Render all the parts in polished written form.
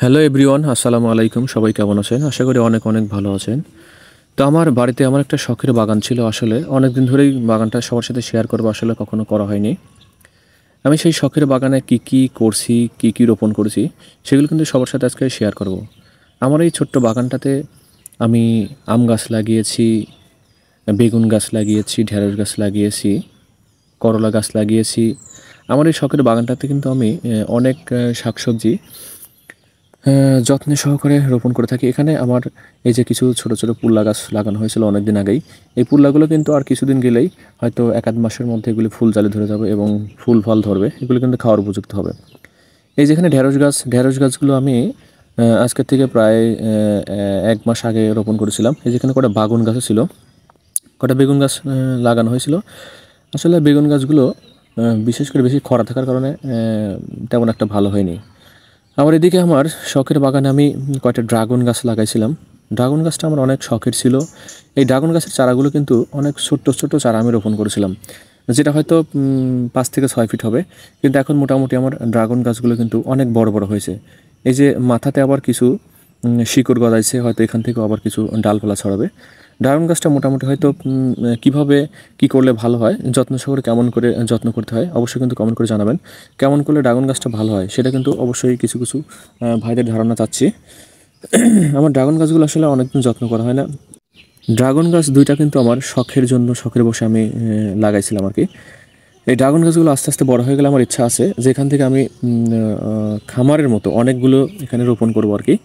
Hello everyone, আসসালামু আলাইকুম। সবাই কেমন আছেন? আশা করি অনেক অনেক ভালো আছেন। তো আমার বাড়িতে আমার একটা শখের বাগান ছিল। আসলে অনেক দিন ধরেই বাগানটা সবার সাথে শেয়ার করবো, আসলে কখনো করা হয়নি। আমি সেই শখের বাগানে কি কি করছি, কি কি রোপণ করেছি, সেগুলো কিন্তু সবার সাথে আজকে শেয়ার করব। আমার এই ছোট্ট বাগানটাতে আমি আম গাছ লাগিয়েছি, বেগুন গাছ লাগিয়েছি, ঢেঁড়স গাছ লাগিয়েছি, করলা গাছ লাগিয়েছি। আমার এই শখের বাগানটাতে কিন্তু আমি অনেক শাকসবজি যত্নে সহকারে রোপণ করে থাকি। এখানে আমার এই যে কিছু ছোট ছোট পুল্লা গাছ লাগানো হয়েছিল অনেক দিন আগেই। এই পুল্লাগুলো কিন্তু আর কিছুদিন গেলেই হয়তো এক আধ মাসের মধ্যে এগুলি ফুল জালি ধরে যাবে এবং ফুল ফল ধরবে। এগুলো কিন্তু খাওয়ার উপযুক্ত হবে। এই যেখানে ঢেঁড়স গাছগুলো আমি আজকের থেকে প্রায় 1 মাস আগে রোপণ করেছিলাম। এই যেখানে কটা বাগুন গাছও ছিল, কটা বেগুন গাছ লাগানো হয়েছিল। আসলে বেগুন গাছগুলো বিশেষ করে বেশি খরা থাকার কারণে তেমন একটা ভালো হয়নি। আবার এদিকে আমার শখের বাগানে আমি কয়েকটা ড্রাগন গাছ লাগাইছিলাম। ড্রাগন গাছটা আমার অনেক শখের ছিল। এই ড্রাগন গাছের চারাগুলো কিন্তু অনেক ছোট্ট ছোট্ট চারা আমি রোপণ করেছিলাম, যেটা হয়তো 5 থেকে 6 ফিট হবে। কিন্তু এখন মোটামুটি আমার ড্রাগন গাছগুলো কিন্তু অনেক বড় বড় হয়েছে। এই যে মাথাতে আবার কিছু শিকড় গজাইছে, হয়তো এখান থেকেও আবার কিছু ডালপালা ছড়াবে। ড্রাগন গাছটা মোটামুটি হয়তো কীভাবে কী করলে ভালো হয়, যত্ন সহকারে কেমন করে যত্ন করতে হয় অবশ্যই কিন্তু কমেন্ট করে জানাবেন। কেমন করলে ড্রাগন গাছটা ভালো হয় সেটা কিন্তু অবশ্যই কিছু কিছু ভাইদের ধারণা চাচ্ছি। আমার ড্রাগন গাছগুলো আসলে অনেকদিন যত্ন করা হয় না। ড্রাগন গাছ দুইটা কিন্তু আমার শখের জন্য শখের বসে আমি লাগাইছিলাম আর কি। এই ড্রাগন গাছগুলো আস্তে আস্তে বড় হয়ে গেলে আমার ইচ্ছা আছে যে এখান থেকে আমি খামারের মতো অনেকগুলো এখানে রোপণ করবো আর কি।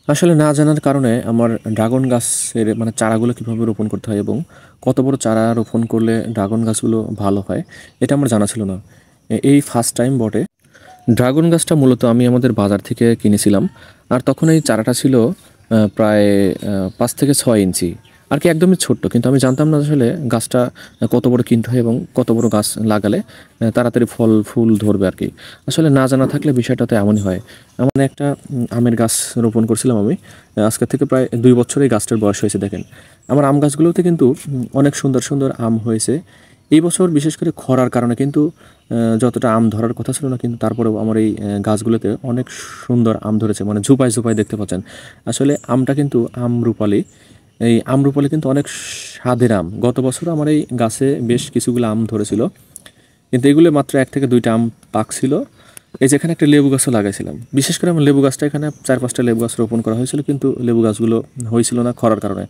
আসলে না জানার কারণে আমার ড্রাগন গাছের মানে চারাগুলো কীভাবে রোপণ করতে হয় এবং কত বড় চারা রোপণ করলে ড্রাগন গাছগুলো ভালো হয়, এটা আমার জানা ছিল না। এই ফার্স্ট টাইম বটে। ড্রাগন গাছটা মূলত আমি আমাদের বাজার থেকে কিনেছিলাম। আর তখন এই চারাটা ছিল প্রায় 5 থেকে 6 ইঞ্চি আর কি, একদমই ছোট্ট। কিন্তু আমি জানতাম না আসলে গাছটা কত বড় কিনতে হয় এবং কত বড় গাছ লাগালে তাড়াতাড়ি ফল ফুল ধরবে আর কি। আসলে না জানা থাকলে বিষয়টা তো এমনই হয়। এমন একটা আমের গাছ রোপণ করছিলাম আমি। আজকের থেকে প্রায় 2 বছর এই গাছটার বয়স হয়েছে। দেখেন আমার আম গাছগুলোতে কিন্তু অনেক সুন্দর সুন্দর আম হয়েছে। এই বছর বিশেষ করে খরার কারণে কিন্তু যতটা আম ধরার কথা ছিল না, কিন্তু তারপরেও আমার এই গাছগুলোতে অনেক সুন্দর আম ধরেছে, মানে ঝুপায় ঝুপায় দেখতে পাচ্ছেন। আসলে আমটা কিন্তু আমরুপালি। এই আমরুপালি কিন্তু অনেক স্বাদের আম। গত বছর আমার এই গাছে বেশ কিছুগুলো আম ধরেছিল, কিন্তু এগুলো মাত্র 1 থেকে 2টা আম পাকছিল। এই যেখানে একটা লেবু গাছও লাগাইছিলাম, বিশেষ করে আমার লেবু গাছটা এখানে 4-5টা লেবু গাছ রোপণ করা হয়েছিল, কিন্তু লেবু গাছগুলো হয়েছিল না খরার কারণে।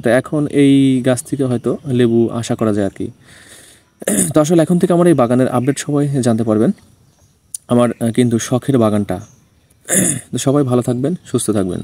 তো এখন এই গাছ থেকে হয়তো লেবু আশা করা যায় আর কি। তো আসলে এখন থেকে আমার এই বাগানের আপডেট সবাই জানতে পারবেন। আমার কিন্তু শখের বাগানটা। তো সবাই ভালো থাকবেন, সুস্থ থাকবেন।